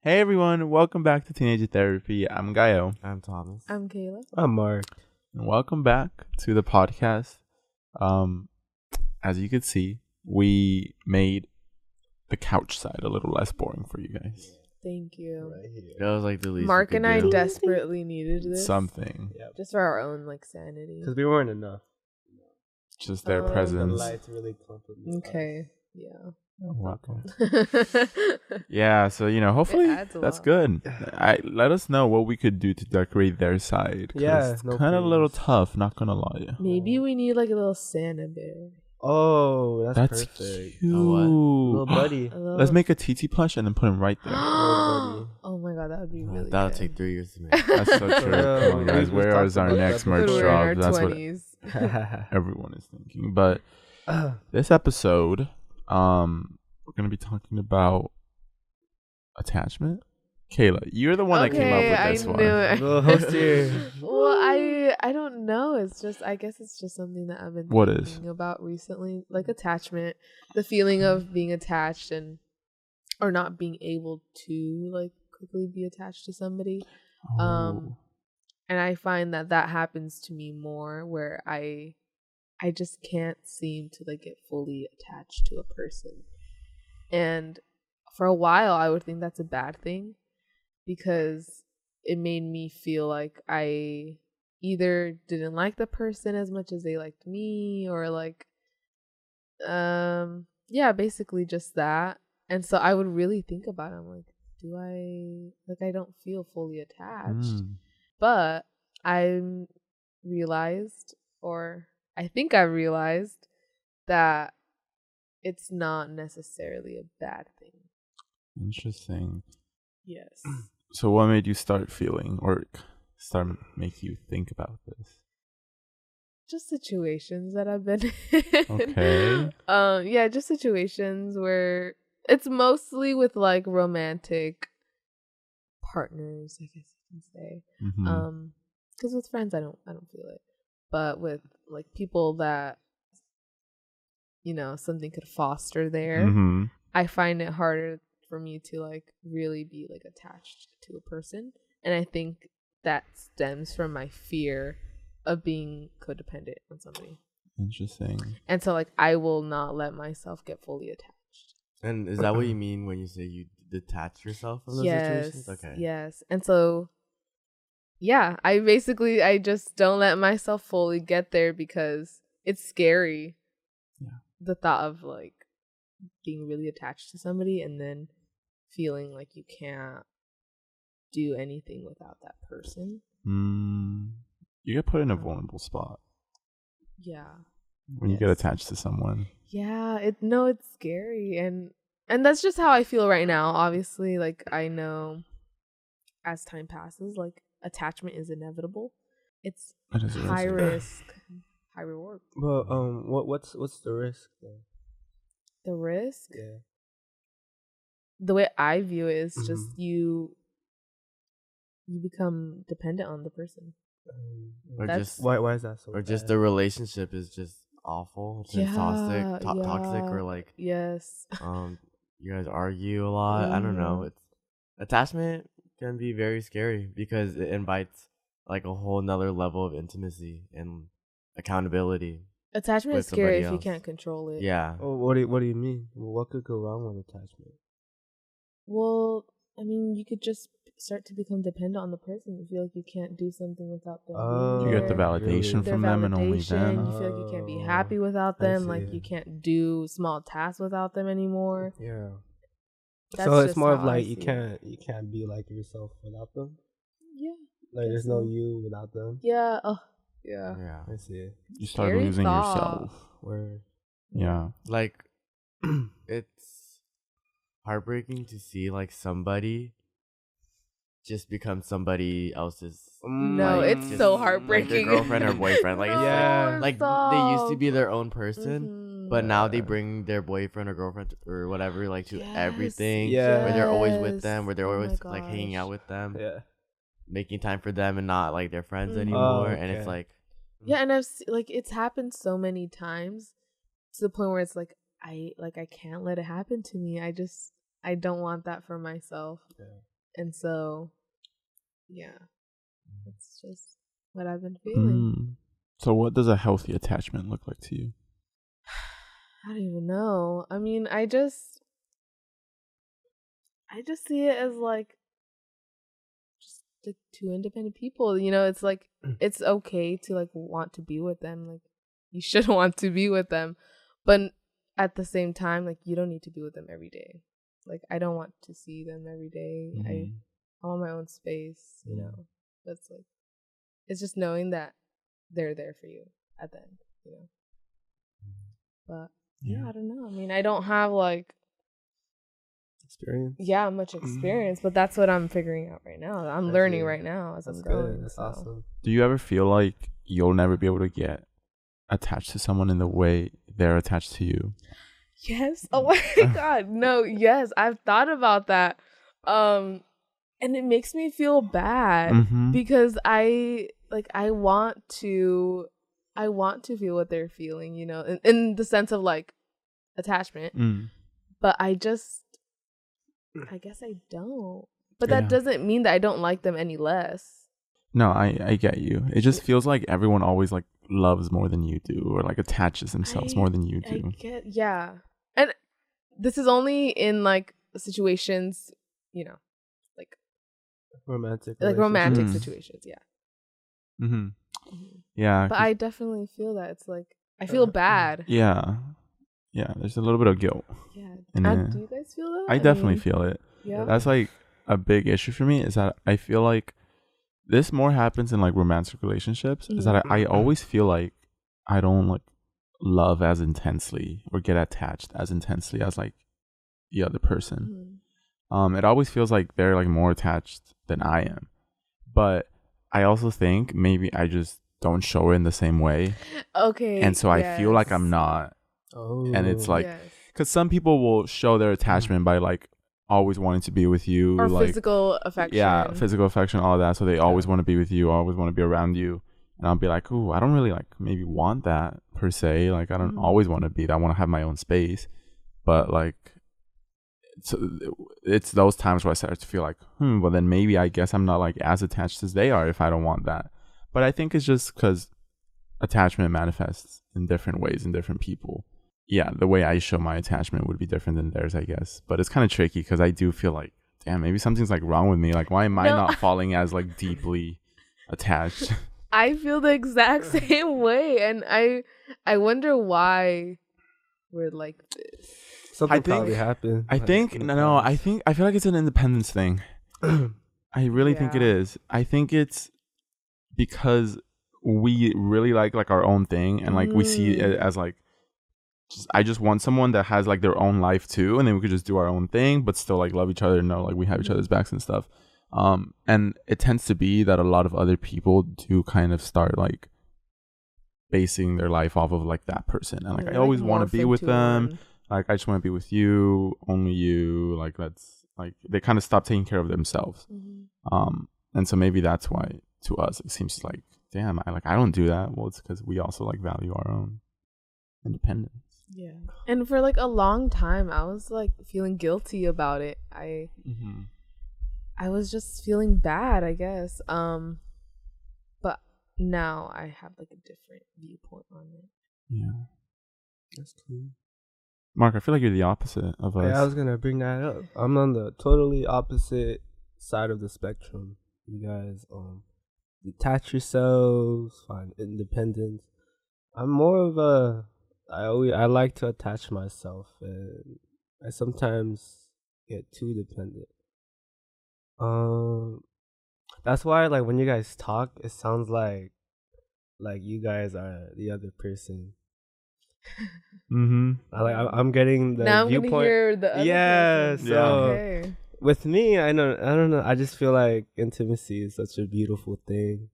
Hey everyone, welcome back to Teenager Therapy. I'm Gaio. I'm Thomas. I'm Kayla. I'm Mark. And welcome back to the podcast. As you can see, we made the couch side a little less boring for you guys. Thank you. Right here. That was like the least. Mark and I do. desperately needed this. Something. Just for our own sanity. Because we weren't enough. Just their Oh. The presence. lights really complement us. Okay. Yeah. Welcome. It Yeah, so hopefully adds a that's lot. good. Let us know what we could do to decorate their side. 'Cause Yeah, it's no kind of a little please. tough, not gonna lie. Maybe we need like a little Santa bear. Oh, that's perfect. cute. A what? Little buddy. Let's make a TT plush and then put him right there. buddy. Oh my god, that would be really That'll good. take 3 years to make. That's so true. Yeah, Come on, guys. we've Where is talked our about next that merch When before. we're in drop? our That's what 20s. everyone is thinking. But this episode, we're gonna be talking about attachment. Kayla, you're the one that came up with this I one. knew it. Little host here. Well, I don't know. I guess it's just something that I've been What thinking is? about recently, like attachment, the feeling of being attached or not being able to like quickly be attached to somebody. Oh. And I find that happens to me more where I just can't seem to like get fully attached to a person. And for a while I would think that's a bad thing because it made me feel like I either didn't like the person as much as they liked me, or like basically just that. And so I would really think about it. I'm like, I don't feel fully attached. But I realized, or I think I realized, that it's not necessarily a bad thing. Interesting. Yes. So what made you start feeling or make you think about this? Just situations that I've been in. Okay. Just situations where it's mostly with like romantic partners, I guess you can say. Mhm. Because with friends I don't feel it. But with like people that something could foster there, Mhm. I find it harder for me to like really be like attached to a person. And I think that stems from my fear of being codependent on somebody. Interesting. And so like I will not let myself get fully attached. And is that what you mean when you say you detach yourself from those situations? Okay. Yes. And so I just don't let myself fully get there because it's scary. Yeah. The thought of like being really attached to somebody and then feeling like you can't do anything without that person. You get put in a vulnerable spot Yeah. when you get attached to someone. Yeah, it's scary, and that's just how I feel right now. Obviously, like I know as time passes, like attachment is inevitable. It's It is high risky. risk, high reward. Well, what's the risk though? The risk, Yeah. the way I view it is just Mhm. you become dependent on the person. Or That's- just Why is that so? or just bad? the relationship is just awful. It's just toxic, toxic, or like yes. you guys argue a lot. I don't know. Mhm. It's attachment can be very scary because it invites like a whole nother level of intimacy and accountability. Attachment with is scary somebody if you else. can't control it. Yeah. Oh, what do you mean? Well, what could go wrong with attachment? Well, I mean, you could just start to become dependent on the person. You feel like you can't do something without them. Oh, being You get the there. validation Their from them and only validation. them. You feel like you can't be Oh, happy without I them. Like see. you can't do small tasks without them anymore. Yeah. That's So it's just more of how I like you see it. can't be like yourself without them. Yeah. Like Guess there's no so. you without them. Yeah. Oh. Yeah. Yeah. I see. You start Scary losing thought. yourself. Where Yeah. Like it's heartbreaking to see like somebody just become somebody else's. No, like, it's just, so like, heartbreaking. their girlfriend or boyfriend. Like it's Yeah. like they used to be their own person, Mhm. but now they bring their boyfriend or girlfriend or whatever like to Yes, everything. Yeah. Where they're always with yes. them, where they're Oh my always like hanging out gosh. with them, yeah. making time for them and not like their friends Mhm. anymore. Oh, And it's okay. like Yeah, and like it's happened so many times to the point where it's like I can't let it happen to me. I don't want that for myself. Yeah. And so, yeah, that's just what I've been feeling. So what does a healthy attachment look like to you? I don't even know. I mean, I just see it as like just like two independent people. You know, it's like it's okay to like want to be with them. Like you should want to be with them, but at the same time, like you don't need to be with them every day. Like I don't want to see them every day. I want my own space. You know, that's like it's just knowing that they're there for you at the end. You know, but yeah, I don't know. I mean, I don't have like experience. Yeah, much experience, but that's what I'm figuring out right now. I'm learning right now as I'm going. That's awesome. Do you ever feel like you'll never be able to get attached to someone in the way they're attached to you? Yes. Oh my God. No, yes. I've thought about that. And it makes me feel bad because I want to feel what they're feeling, you know, in the sense of like attachment. But I guess I don't. But that doesn't mean that I don't like them any less. No, I get you. It just feels like everyone always like loves more than you do, or like attaches themselves more than you do. Yeah. And this is only in like situations, you know, like romantic situations, yeah. Yeah. But I definitely feel that. It's like I feel bad. Yeah. There's a little bit of guilt. Yeah. Do you guys feel that? I definitely feel it. Yeah. That's like a big issue for me, is that I feel like this more happens in like romantic relationships, is that I always feel like I don't like love as intensely or get attached as intensely as like the other person. It always feels like they're like more attached than I am. But I also think maybe I just don't show it in the same way. Okay. And so I feel like I'm not. And it's like, because some people will show their attachment by like always wanting to be with you, or like physical affection. Yeah, physical affection, all of that. So they always want to be with you, always want to be around you. And I'll be like, ooh, I don't really like maybe want that per se. Like I don't always want to be that. I want to have my own space. But like, it's those times where I start to feel like, well then maybe I guess I'm not like as attached as they are if I don't want that. But I think it's just because attachment manifests in different ways in different people. Yeah, the way I show my attachment would be different than theirs, I guess. But it's kind of tricky because I do feel like, damn, maybe something's like wrong with me. Like, why am I not falling as like deeply attached? I feel the exact same way, and I wonder why we're like this. Something probably happened. I think I feel like it's an independence thing. I really think it is. I think it's because we really like our own thing, and like we see it as like, I just want someone that has like their own life too, and then we could just do our own thing but still like love each other and know like we have each other's backs and stuff. And it tends to be that a lot of other people do kind of start like basing their life off of like that person, and like I always want to be with them. Like I just want to be with you, only you. Like that's like they kind of stop taking care of themselves. And so maybe that's why to us it seems like, damn, I don't do that. Well, it's because we also like value our own independence. Yeah. And for like a long time I was like feeling guilty about it. I was just feeling bad, I guess. But now I have like a different viewpoint on it. Yeah. That's cool. Mark, I feel like you're the opposite of us. Yeah, I was gonna bring that up. I'm on the totally opposite side of the spectrum. You guys detach yourselves, find independence. I'm more of a I like to attach myself, and I sometimes get too dependent. That's why like when you guys talk, it sounds like you guys are the other person. I'm getting the now viewpoint. I'm gonna hear the other person. So okay. With me, I don't know. I just feel like intimacy is such a beautiful thing.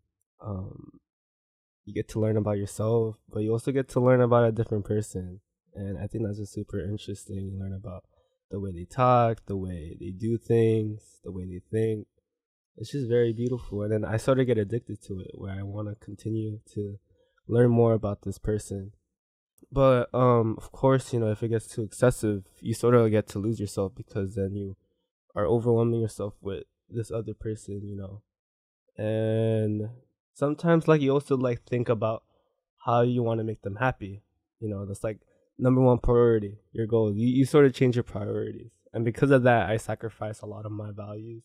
You get to learn about yourself, but you also get to learn about a different person. And I think that's just super interesting. You learn about the way they talk, the way they do things, the way they think. It's just very beautiful. And then I sort of get addicted to it, where I want to continue to learn more about this person. But of course, you know, if it gets too excessive, you sort of get to lose yourself, because then you are overwhelming yourself with this other person, you know. And sometimes like you also like think about how you want to make them happy. You know, that's like number one priority, your goal. You sort of change your priorities. And because of that, I sacrifice a lot of my values,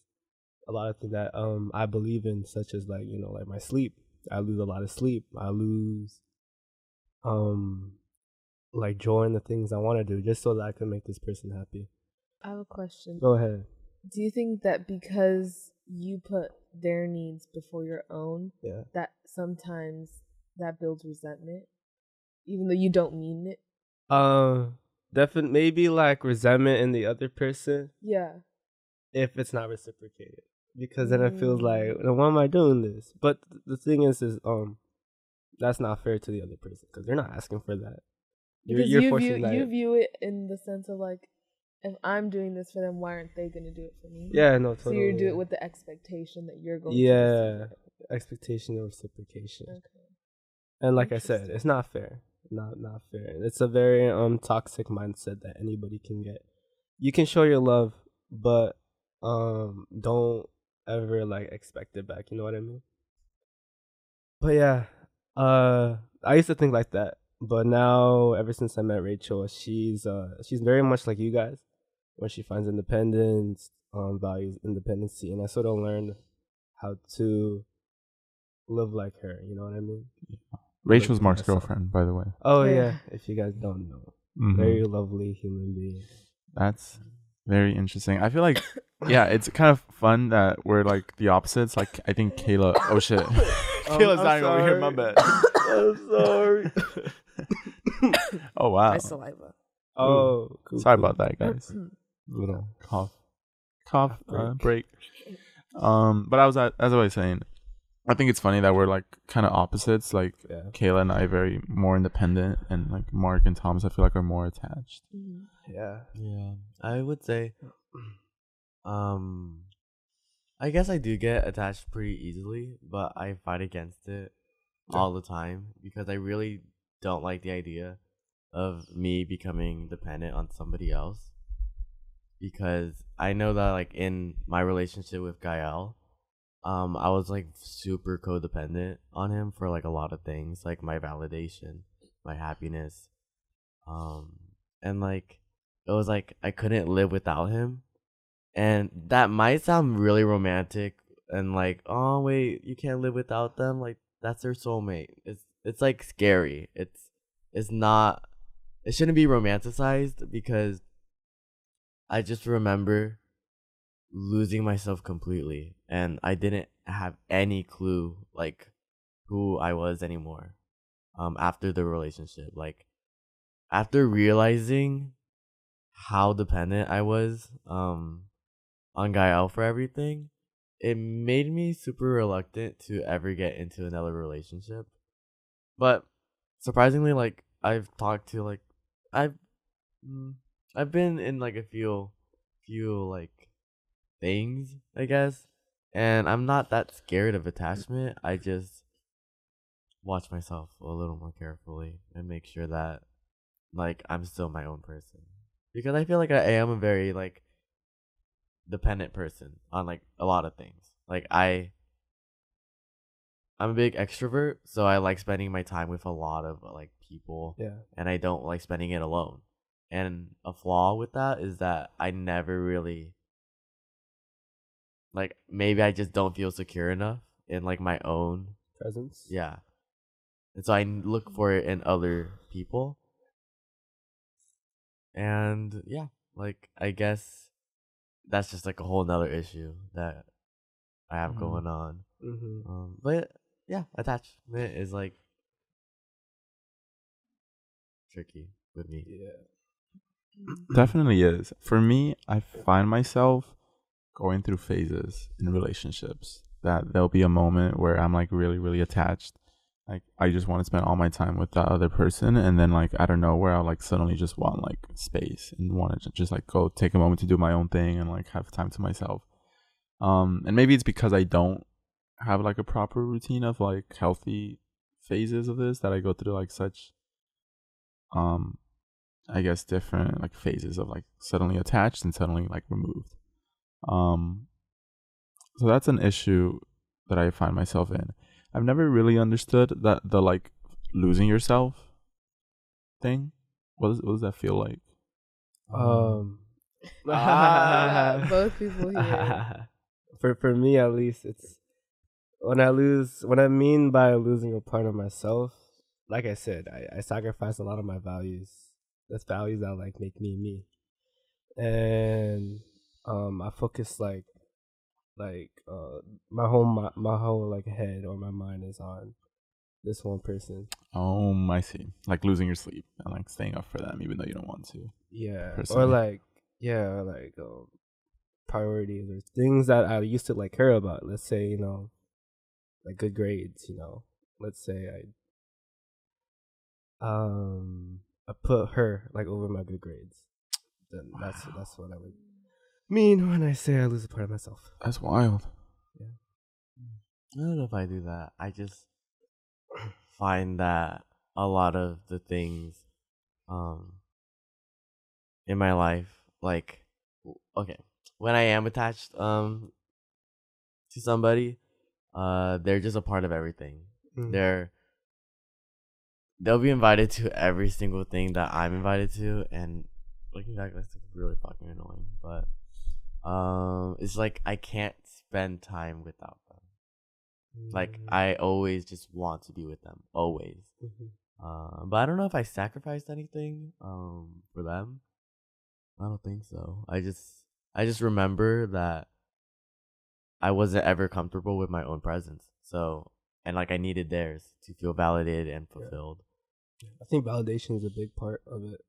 a lot of things that I believe in, such as like, you know, like my sleep. I lose a lot of sleep. I lose like joy in the things I want to do just so that I can make this person happy. I have a question. Go ahead. Do you think that because you put their needs before your own, Yeah. that sometimes that builds resentment, even though you don't mean it? Definitely maybe like resentment in the other person Yeah. if it's not reciprocated, because then it feels like, why am I doing this? But the thing is that's not fair to the other person because they're not asking for that. Because You're you forcing view, that. you view it in the sense of like, if I'm doing this for them, why aren't they going to do it for me? Yeah, no, totally. So you do it with the expectation that you're going to yeah, receive it. expectation of reciprocation. Okay. And like I said, it's not fair. Not fair. It's a very toxic mindset that anybody can get. You can show your love, but don't ever like expect it back. You know what I mean? But yeah, I used to think like that, but now ever since I met Rachel, she's very much like you guys, where she finds independence, values independency, and I sort of learned how to live like her. You know what I mean? Rachel's Mark's girlfriend, by the way. Oh Yeah. yeah, if you guys don't know, very lovely human being. That's very interesting. I feel like, yeah, it's kind of fun that we're like the opposites. Like, I think Kayla. Oh shit, Kayla's dying over here. My bad. I'm sorry. Oh wow. My saliva. Oh, cool, Sorry cool. about that, guys. Little cough break. But as I was saying, I think it's funny that we're like kind of opposites. Like Kayla and I are very more independent, and like Mark and Thomas, I feel like are more attached. Yeah. I would say, I guess I do get attached pretty easily, but I fight against it all the time because I really don't like the idea of me becoming dependent on somebody else. Because I know that like in my relationship with Gael, I was like super codependent on him for like a lot of things, like my validation, my happiness, and like it was like I couldn't live without him, and that might sound really romantic and like, oh wait, you can't live without them, like that's their soulmate. It's like scary. It's not. It shouldn't be romanticized because I just remember losing myself completely, and I didn't have any clue like who I was anymore after the relationship. Like after realizing how dependent I was on Gael for everything, it made me super reluctant to ever get into another relationship. But surprisingly, like I've talked to like I've been in like a few like things, I guess, and I'm not that scared of attachment. I just watch myself a little more carefully and make sure that like I'm still my own person, because I feel like I am a very like dependent person on like a lot of things. Like I'm a big extrovert, so I like spending my time with a lot of like people, and I don't like spending it alone. And a flaw with that is that I never really like, maybe I just don't feel secure enough in like my own presence. Yeah. And so I look for it in other people. And yeah, like I guess that's just like a whole nother issue that I have going on. But yeah, attachment is like tricky with me. Definitely is. For me, I find myself going through phases in relationships that there'll be a moment where I'm like really, really attached. Like I just want to spend all my time with that other person, and then like I don't know where I'll like suddenly just want like space and want to just like go take a moment to do my own thing and like have time to myself. And maybe it's because I don't have like a proper routine of like healthy phases of this, that I go through like such I guess different like phases of like suddenly attached and suddenly like removed. So that's an issue that I find myself in. I've never really understood that the like losing yourself thing. What does that feel like? Both people here. For me at least, it's when I mean by losing a part of myself, like I said, I sacrifice a lot of my values. That's values that like make me. And I focus like my whole like head or my mind is on this one person. I see. Like losing your sleep and like staying up for them even though you don't want to. Yeah. Personally. Or like priorities or things that I used to like care about. Let's say, you know, like good grades, you know. Let's say I put her like over my good grades. Then that's what I would mean when I say I lose a part of myself. That's wild. Yeah. I don't know if I do that. I just find that a lot of the things in my life, like, okay, when I am attached to somebody, they're just a part of everything. They'll be invited to every single thing that I'm invited to, and looking back, that's really fucking annoying. But it's like I can't spend time without them. Like I always just want to be with them, always. But I don't know if I sacrificed anything for them. I don't think so. I just remember that I wasn't ever comfortable with my own presence. So, and like I needed theirs to feel validated and fulfilled. I think validation is a big part of it.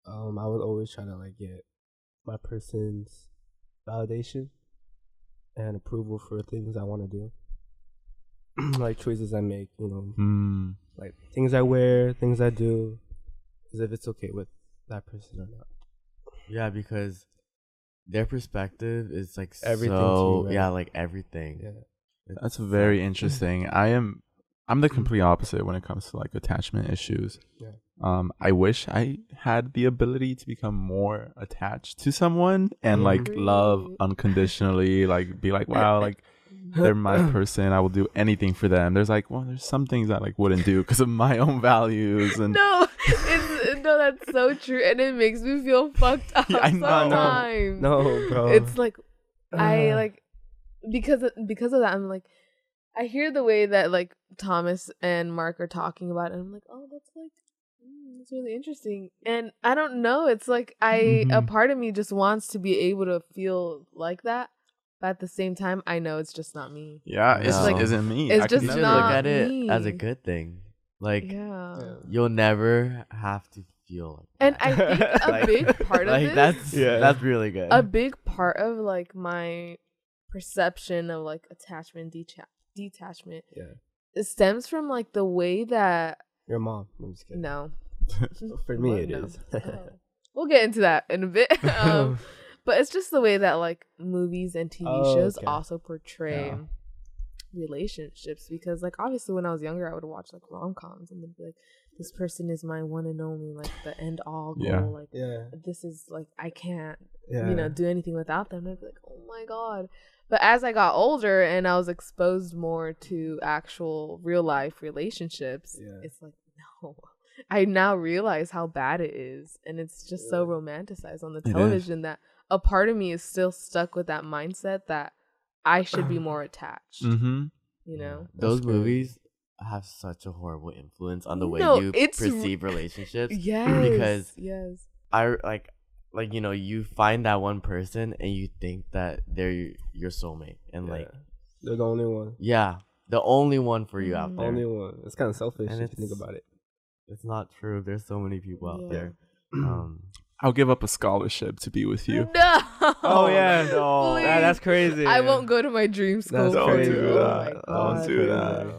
I would always try to like get my person's validation and approval for things I want to do. Like choices I make, you know, like things I wear, things I do, as if it's okay with that person or not. Yeah, because their perspective is like Everything so, to you, right? yeah, like everything. Yeah. That's very interesting. I'm the complete opposite when it comes to like attachment issues. Yeah. I wish I had the ability to become more attached to someone and like love unconditionally, like be like, wow, like they're my person. I will do anything for them. There's some things I like wouldn't do because of my own values. And No, that's so true, and it makes me feel fucked up. I know. Sometimes. No, bro. It's like I like because of that. I'm like, I hear the way that like Thomas and Mark are talking about it, and I'm like, oh, that's like that's really interesting. And I don't know. It's like a part of me just wants to be able to feel like that. But at the same time, I know it's just not me. yeah, it's No. like isn't me. It's I just could You should never. look not at it me. as a good thing. Like, Yeah. you'll never have to feel like And that. I think a Like- big part of like this, that's really good. a big part of like my perception of like attachment, detachment, it stems from like the way that Your mom. I'm just kidding. no. For me, Well, it no. is. We'll get into that in a bit. But it's just the way that like movies and TV shows also portray relationships, because like obviously when I was younger I would watch like rom-coms and then be like, this person is my one and only, like the end all goal, like this is like I can't you know do anything without them. And I'd be like, oh my god. But as I got older and I was exposed more to actual real life relationships, it's like, no, I now realize how bad it is, and it's just so romanticized on the television that a part of me is still stuck with that mindset that I should be more attached. You know, those movies have such a horrible influence on the way you perceive relationships. Because I like you know, you find that one person and you think that they're your soulmate, and like they're the only one. Yeah, the only one for you out there. Only one. It's kind of selfish And if you think about it. It's not true. There's so many people out there. I'll give up a scholarship to be with you. No. Oh yeah, no. That's crazy. I won't go to my dream school. Don't do Oh that. my God. Don't do that.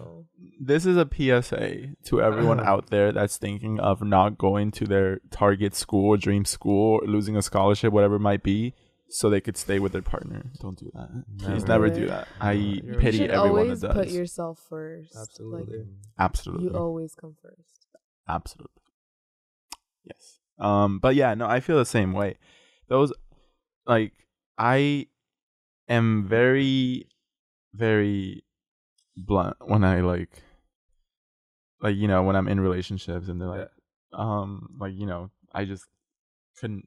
This is a PSA to everyone out there that's thinking of not going to their target school, dream school, or losing a scholarship, whatever it might be, so they could stay with their partner. Don't do that. Please never do that. I pity everyone that does. Always put yourself first. Absolutely. Like, Absolutely. you always come first. Absolutely. Yes. But yeah, no, I feel the same way. Those, like, I am very, very blunt when I like when I'm in relationships and they're I just couldn't.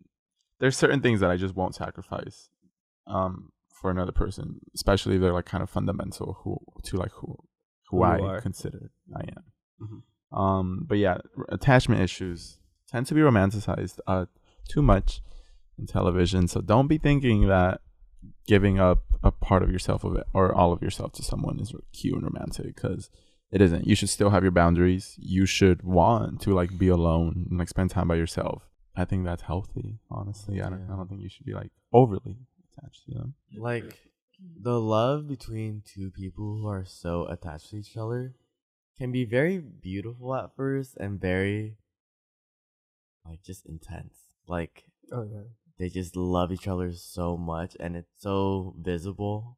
There's certain things that I just won't sacrifice for another person, especially if they're like kind of fundamental who Who I you are. consider I am. Mhm. But yeah, attachment issues tend to be romanticized too much in television. So don't be thinking that giving up a part of yourself or all of yourself to someone is cute and romantic, because it isn't. You should still have your boundaries. You should want to like be alone and like spend time by yourself. I think that's healthy, honestly. I don't think you should be like overly attached to them. Like the love between two people who are so attached to each other can be very beautiful at first and very like just intense. Like Oh yeah. they just love each other so much and it's so visible.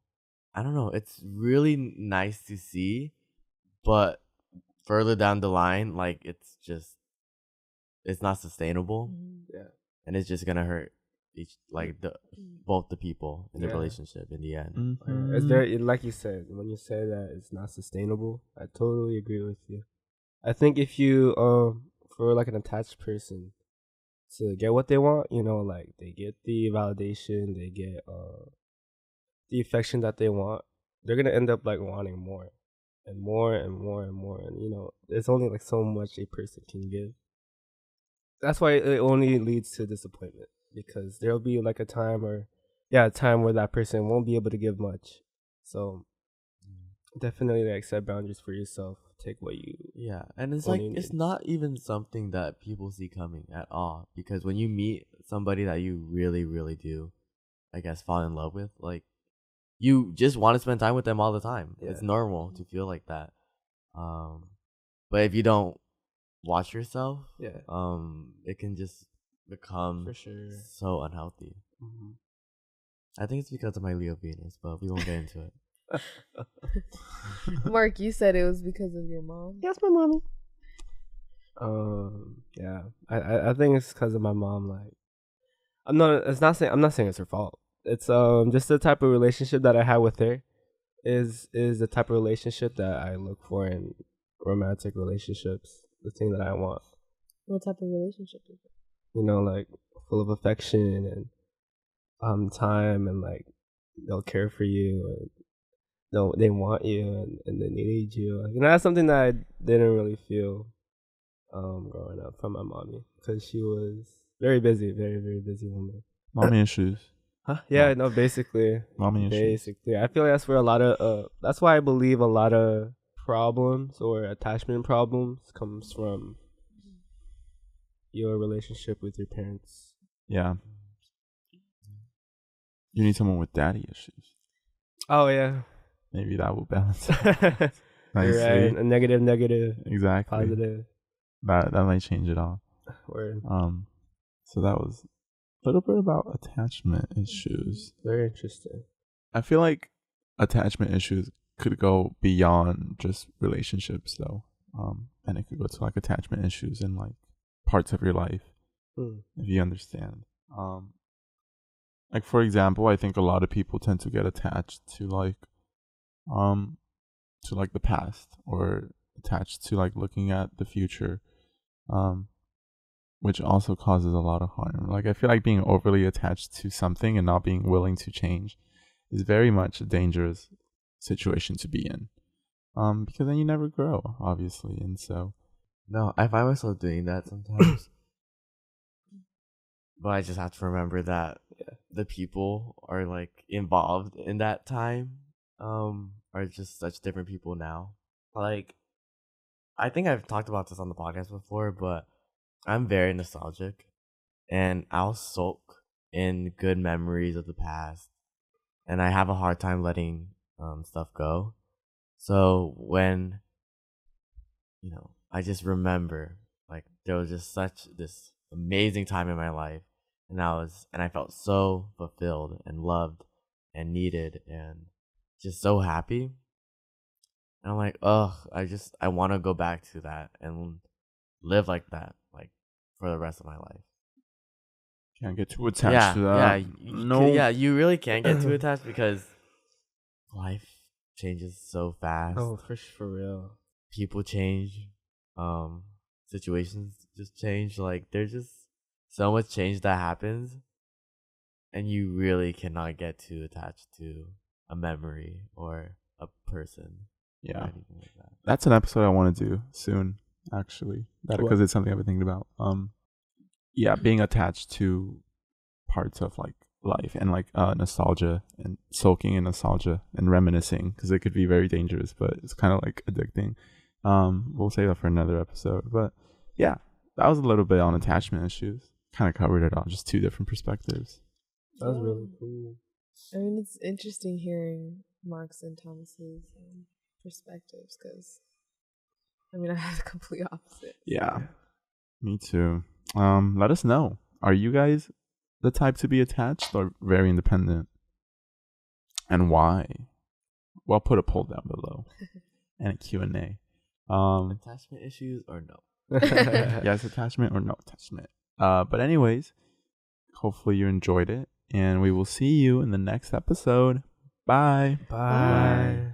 I don't know, it's really nice to see, but further down the line, like it's not sustainable Yeah. and it's just gonna hurt both the people in the Yeah. relationship in the end. Mm-hmm. It's very, like you said, when you say that it's not sustainable, I totally agree with you. I think if you for like an attached person to get what they want, like they get the validation, they get the affection that they want, they're gonna end up like wanting more and more and more and more, and there's only like so much a person can give. That's why it only leads to disappointment, because there'll be like a time where that person won't be able to give much. So definitely like set boundaries for yourself. Take what you Yeah, and it's only like need. it's not even something that people see coming at all, because when you meet somebody that you really, really do, I guess, fall in love with, like you just want to spend time with them all the time. Yeah. It's normal to feel like that. But if you don't watch yourself, Yeah. it can just become For sure. so unhealthy. Mhm. I think it's because of my Leo Venus, but we won't get into it. Mark, you said it was because of your mom. Yes, my mommy. Yeah. I think it's because of my mom. Like, I'm not saying it's her fault. It's just the type of relationship that I had with her is the type of relationship that I look for in romantic relationships. The thing that I want. What type of relationship is it? Like full of affection and time, and like they'll care for you, and they want you, and they need you. That's something that I didn't really feel growing up from my mommy, because she was very busy, very, very busy woman. Mommy issues. Huh? Yeah, no, basically. Mommy issues. Basically. I feel like that's where a lot of that's why I believe a lot of problems or attachment problems comes from your relationship with your parents. Yeah. You need someone with daddy issues. Oh yeah. Maybe that will balance it You're nicely. right. A negative, Exactly. positive. That might change it all. Word. So that was a little bit about attachment issues. Very interesting. I feel like attachment issues could go beyond just relationships though. And it could go to like attachment issues in like parts of your life, if you understand. Like for example, I think a lot of people tend to get attached to like the past, or attached to like looking at the future, which also causes a lot of harm. Like I feel like being overly attached to something and not being willing to change is very much a dangerous situation to be in, because then you never grow, obviously. And so No, I find myself doing that sometimes. But I just have to remember that the people are like involved in that time are just such different people now. Like I think I've talked about this on the podcast before, but I'm very nostalgic and I'll soak in good memories of the past, and I have a hard time letting stuff go. So when I just remember like there was just such this amazing time in my life, and I felt so fulfilled and loved and needed and just so happy. And I'm like, ugh, I want to go back to that and live like that, like for the rest of my life. Can't get too attached to that. You really can't get too attached because life changes so fast. Oh, for real. People change. Situations just change. Like there's just so much change that happens, and you really cannot get too attached to a memory or a person. Yeah, or anything like that. That's an episode I want to do soon. Actually, because it's something I've been thinking about. Being attached to parts of like life and like nostalgia and soaking in nostalgia and reminiscing, because it could be very dangerous, but it's kind of like addicting. We'll save that for another episode. But yeah, that was a little bit on attachment issues. Kind of covered it all, just two different perspectives. That was really cool. I mean, it's interesting hearing Mark's and Thomas's perspectives, because I mean, I have the complete opposite. Yeah, me too. Let us know. Are you guys the type to be attached or very independent? And why? Well, put a poll down below and a Q&A. Attachment issues or no? Yes, attachment or no attachment. But anyways, hopefully you enjoyed it, and we will see you in the next episode. Bye. Bye.